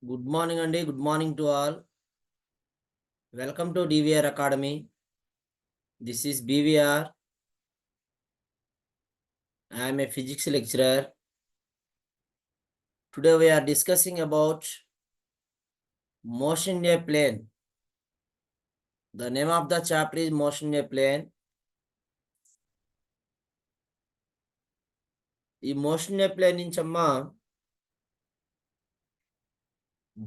Good morning, Andy. Good morning to all. Welcome to DVR Academy. This is BVR. I am a physics lecturer. Today we are discussing about motion in a plane. The name of the chapter is motion in a plane. ఈ motion in a plane నుంచమ్మా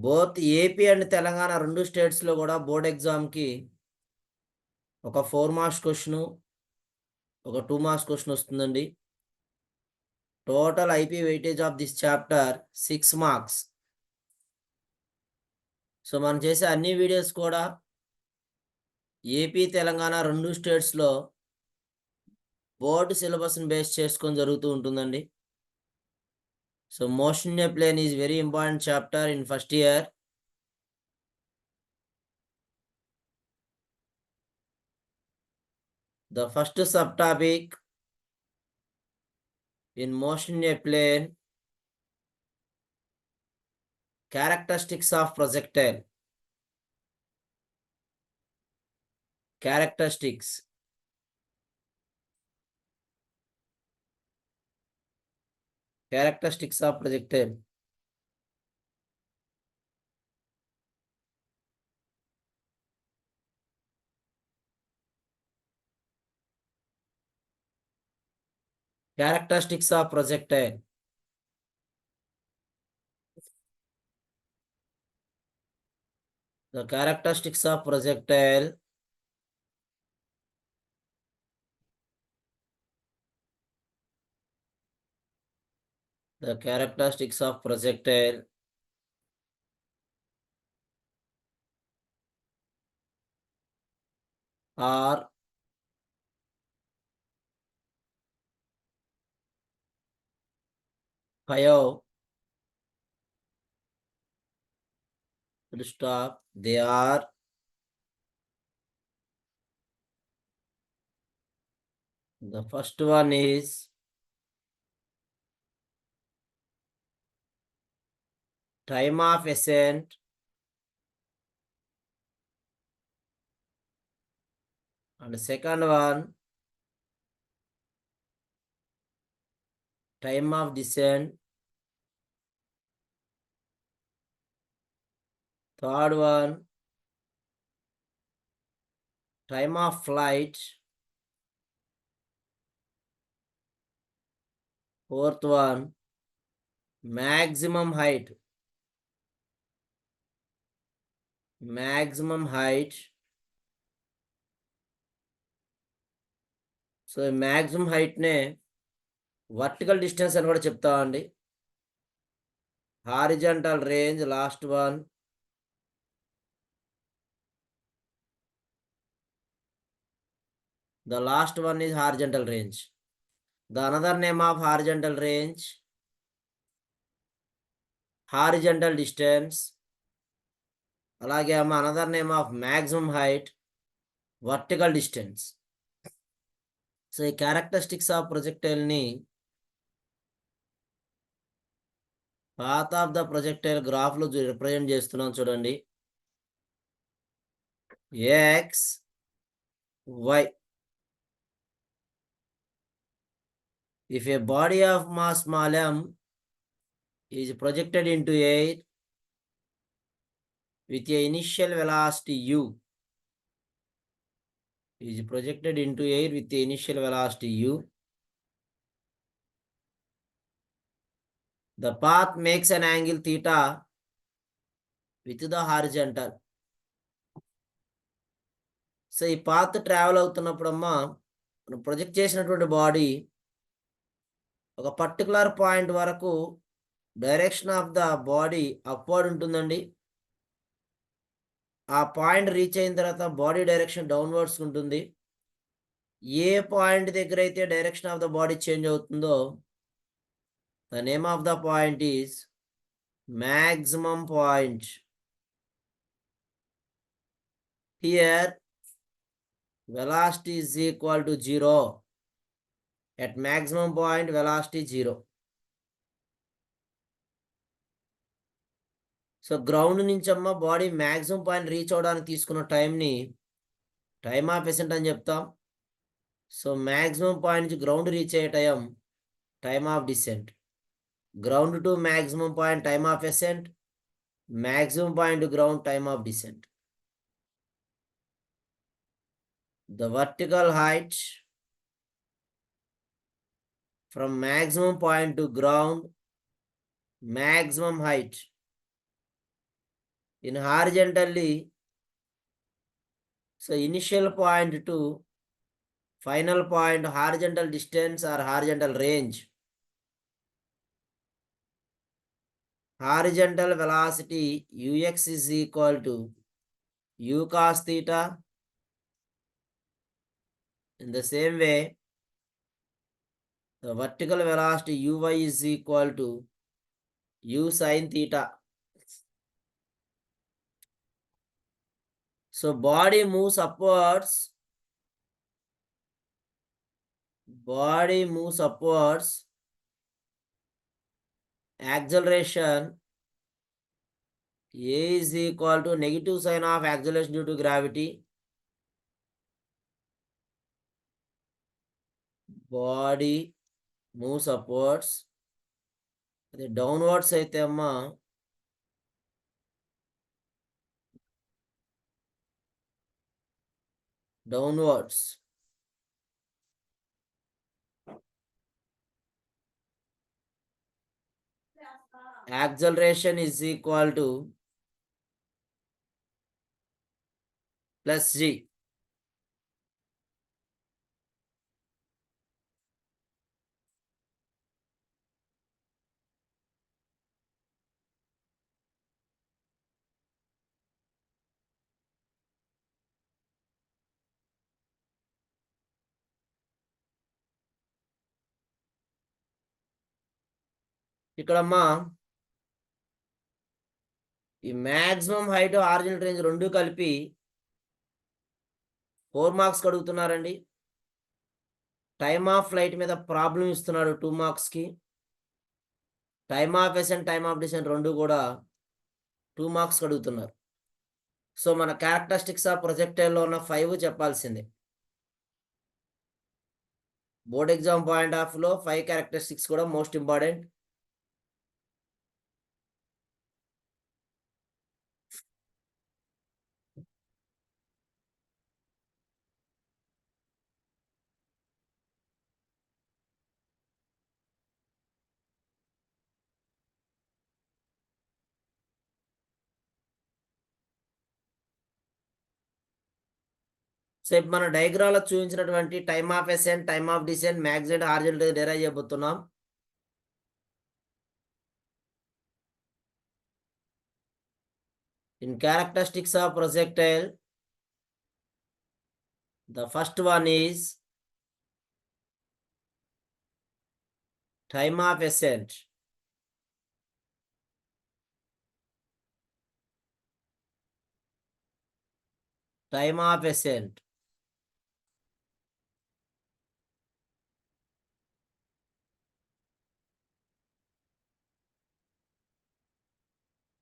both AP and Telangana రెండు స్టేట్స్లో కూడా board ఎగ్జామ్కి ఒక 4 marks question ఒక 2 marks question వస్తుందండి. Total IP weightage of this chapter 6 marks. So మనం చేసే అన్ని వీడియోస్ కూడా ఏపీ తెలంగాణ రెండు స్టేట్స్లో బోర్డు సిలబస్ని బేస్ చేసుకొని జరుగుతూ ఉంటుందండి. So motion in a plane is very important chapter in first year. The first subtopic in motion in a plane, characteristics of projectile. Characteristics. Characteristics of projectile. Characteristics of projectile. The characteristics of projectile. The characteristics of projectile are five. Full stop. They are the first one is time of ascent, and the second one time of descent, third one time of flight, fourth one maximum height. Maximum height. So maximum హైట్నే vertical distance అని కూడా చెప్తామండి. Horizontal range last one. The last one is horizontal range. The another name of horizontal range, horizontal distance. అలాగే another name of maximum height, vertical distance. So ఈ characteristics of ప్రొజెక్టైల్ని path of the projectile గ్రాఫ్లో represent చేస్తున్నాం చూడండి. X Y. If a body of mass small m is projected into air with a initial velocity u, is projected into air with the initial velocity u, the path makes an angle theta with the horizontal. So ఈ path travel అవుతున్నప్పుడమ్మా మనం project చేసినటువంటి body ఒక particular point వరకు direction of the body upward ఉంటుందండి. ఆ point reach అయిన తర్వాత body direction downwards ఉంటుంది. ఏ పాయింట్ దగ్గర అయితే direction of the body change అవుతుందో the name of the point is maximum point. Here velocity is equal to 0. At maximum point velocity 0. So ground నుంచి అమ్మ బాడీ మ్యాక్సిమం పాయింట్ రీచ్ అవడానికి తీసుకున్న టైంని time of ascent అని చెప్తాం. So maximum point నుంచి ground reach అయ్యే time of descent. Ground to maximum point time of ascent, maximum point ground time of descent. The vertical height from maximum point to ground, maximum height in horizontally, so initial point to final point, horizontal distance or horizontal range. Horizontal velocity ux is equal to u cos theta. In the same way, the vertical velocity uy is equal to u sin theta. So body moves upwards. Body moves upwards. Acceleration a is equal to negative sign of acceleration due to gravity. Body moves upwards. The downwards అయితే అమ్మా downwards. Acceleration is equal to plus g. ఇక్కడమ్మా ఈ maximum height original range రెండు కలిపి 4 marks అడుగుతున్నారండి. Time of flight మీద problem ఇస్తున్నాడు 2 మార్క్స్కి. Time of ascent, time of descent రెండు కూడా 2 మార్క్స్ అడుగుతున్నారు. సో మన క్యారెక్టరిస్టిక్స్ ఆఫ్ ప్రొజెక్టైల్లో ఉన్న 5 చెప్పాల్సిందే. బోర్డ్ ఎగ్జామ్ పాయింట్ ఆఫ్ లో 5 క్యారెక్టరిస్టిక్స్ కూడా మోస్ట్ ఇంపార్టెంట్. సో ఇప్పుడు మన డయాగ్రామ్ లో చూపించినటువంటి time of ascent, time of descent, maximum horizontal derive చేయబోతున్నాం. In characteristics of projectile, the first one is time of ascent. Time of ascent.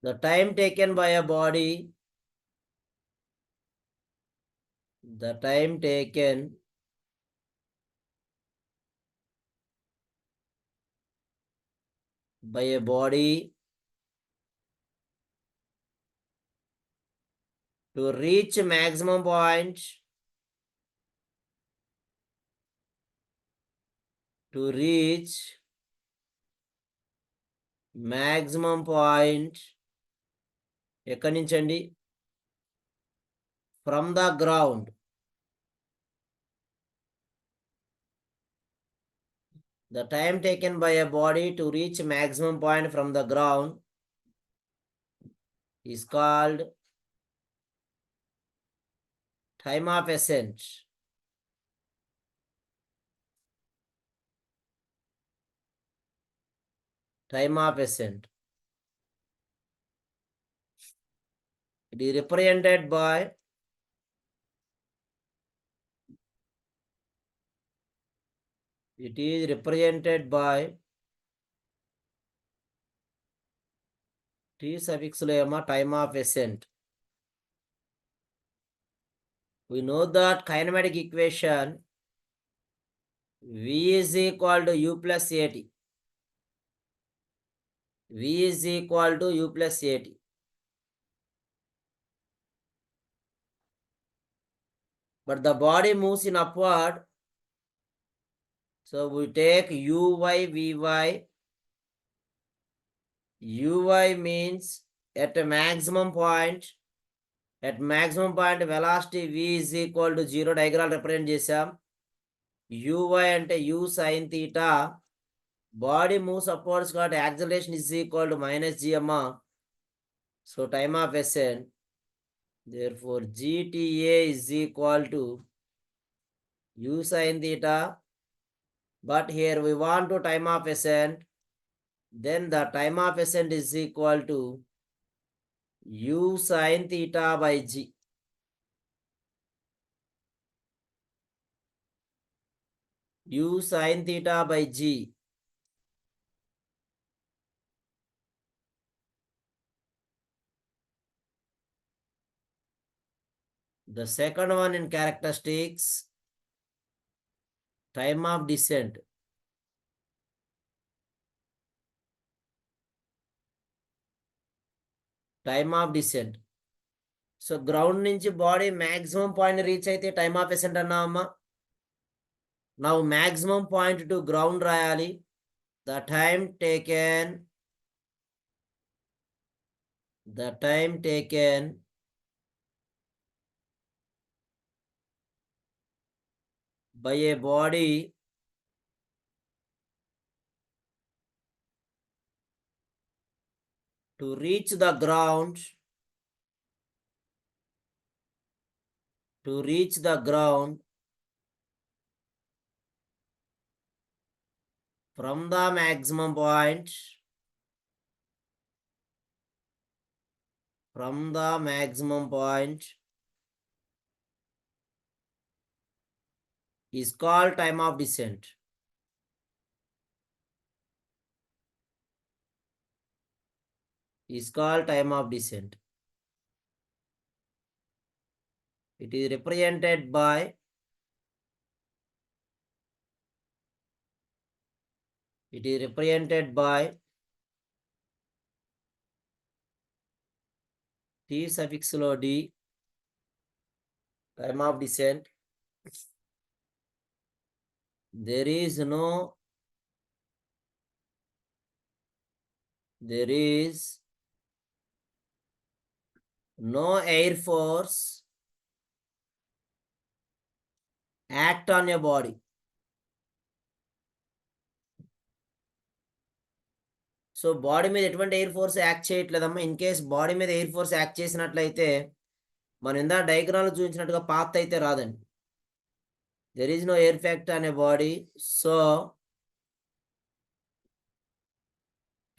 The time taken by a body, the time taken by a body to reach maximum point, to reach maximum point, ఎక్కడి నుంచి అండి? From the ground. The time taken by a body to reach maximum point from the ground is called time of ascent. Time of ascent. It is represented by T suffix lo ema time of ascent. We know that kinematic equation V is equal to U plus AT. V is equal to U plus AT. But the body moves in upward. So we take Uy, Vy. Uy means at a maximum point. At maximum point velocity V is equal to 0 diagram represent chesam. Uy ante U sin theta. Body moves upwards, got acceleration is equal to minus gma. So time of ascent. Therefore GTA is equal to U sin theta. But here we want to time of ascent. Then the time of ascent is equal to U sin theta by G. U sin theta by G. The second one in characteristics, time of descent. Time of descent. So ground nunchi body maximum point reach aithe time of ascent annamma. Now maximum point to ground rayali. The time taken by a body to reach the ground, from the maximum point, is called time of descent. It is represented by T suffix lo D, time of descent. There is no air force act on your body. So body మీద ఎటువంటి air force act చేయట్లేదమ్మా. In case body మీద air force act చేసినట్లయితే మనం ఇందా డయాగ్రామ్లో చూపించినట్టుగా path అయితే రాదండి. There is no air factor అనే body. So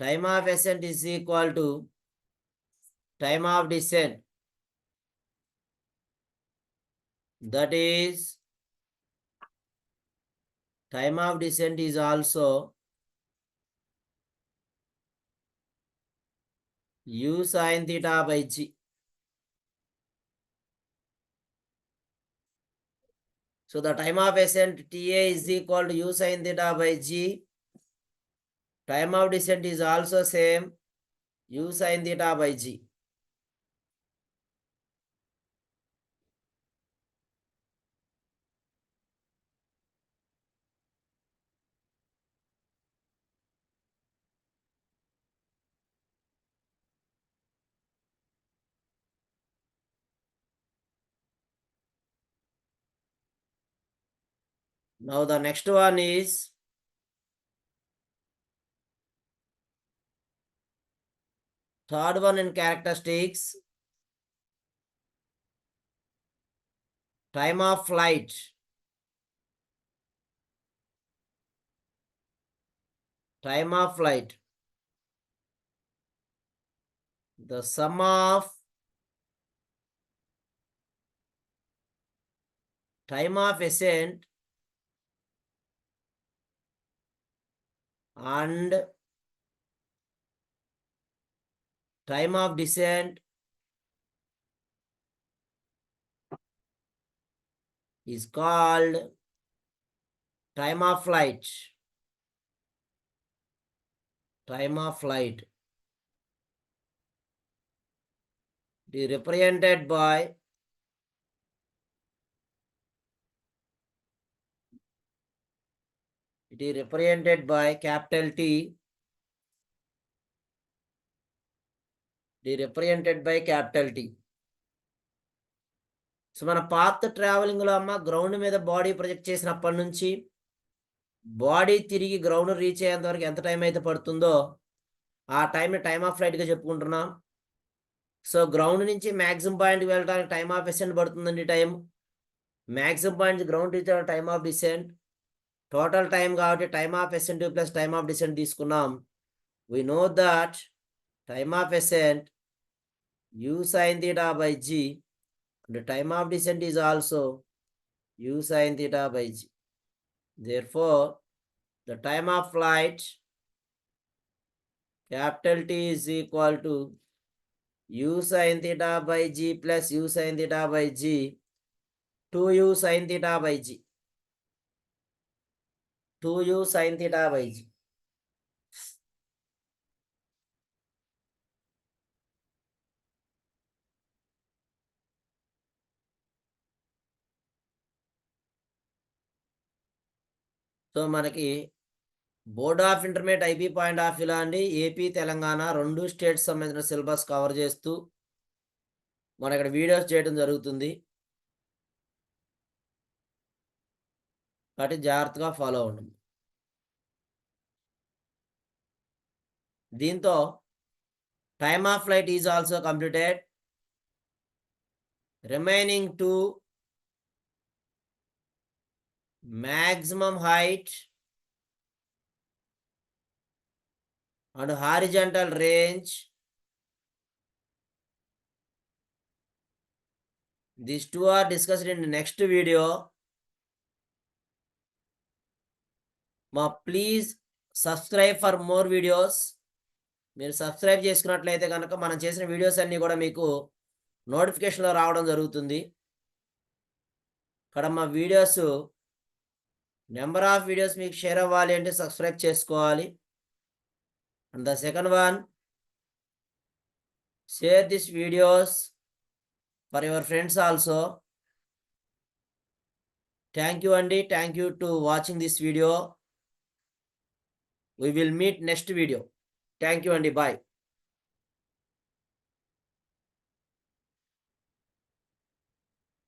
time of ascent is equal to time of descent. That is, time of descent is also U sin theta by G. So the time of ascent TA is equal to U sin theta by G. Time of descent is also same, U sin theta by G. Now the next one is third one in characteristics, time of flight. Time of flight. The sum of time of ascent and time of descent is called time of flight. Time of flight. It is represented by capital T. It is represented by capital T. So మన path ట్రావెలింగ్లో అమ్మ ground మీద body project చేసినప్పటి నుంచి body తిరిగి ground reach అయ్యేంత వరకు ఎంత time అయితే పడుతుందో ఆ టైంని టైమ్ ఆఫ్ ఫ్లైట్గా చెప్పుకుంటున్నాం. సో గ్రౌండ్ నుంచి మ్యాక్సిమం పాయింట్కి వెళ్ళడానికి టైమ్ ఆఫ్ అసెంట్ పడుతుందండి. Time maximum point ground reach అవ్వడం time of descent. Total time కాబట్టి time of ascent plus time of descent తీసుకున్నాం. We know that time of ascent u sin theta by g. The time of descent is also u sin theta by g. Therefore, the time of flight capital T is equal to u sin theta by g plus u sin theta by g 2u sin theta by g. 2u sin theta by g. So మనకి board of intermediate IP point of వ్యూలో అండి AP Telangana రెండు states సంబంధించిన syllabus cover చేస్తూ మన ఇక్కడ videos చేయడం జరుగుతుంది. కాబట్టి జాగ్రత్తగా ఫాలో అవ్వండి. దీంతో time of flight is also completed. Remaining to maximum height and horizontal range. These two are discussed in the next video. Please subscribe for more videos. మీరు సబ్స్క్రైబ్ చేసుకున్నట్లయితే కనుక మనం చేసిన వీడియోస్ అన్నీ కూడా మీకు నోటిఫికేషన్లో రావడం జరుగుతుంది. ఇక్కడ మా వీడియోస్ నెంబర్ ఆఫ్ వీడియోస్ మీకు షేర్ అవ్వాలి అంటే సబ్స్క్రైబ్ చేసుకోవాలి. And the second one, share this videos for your friends also. Thank you అండి. Thank you to watching this video. We will meet next video. Thank you and bye.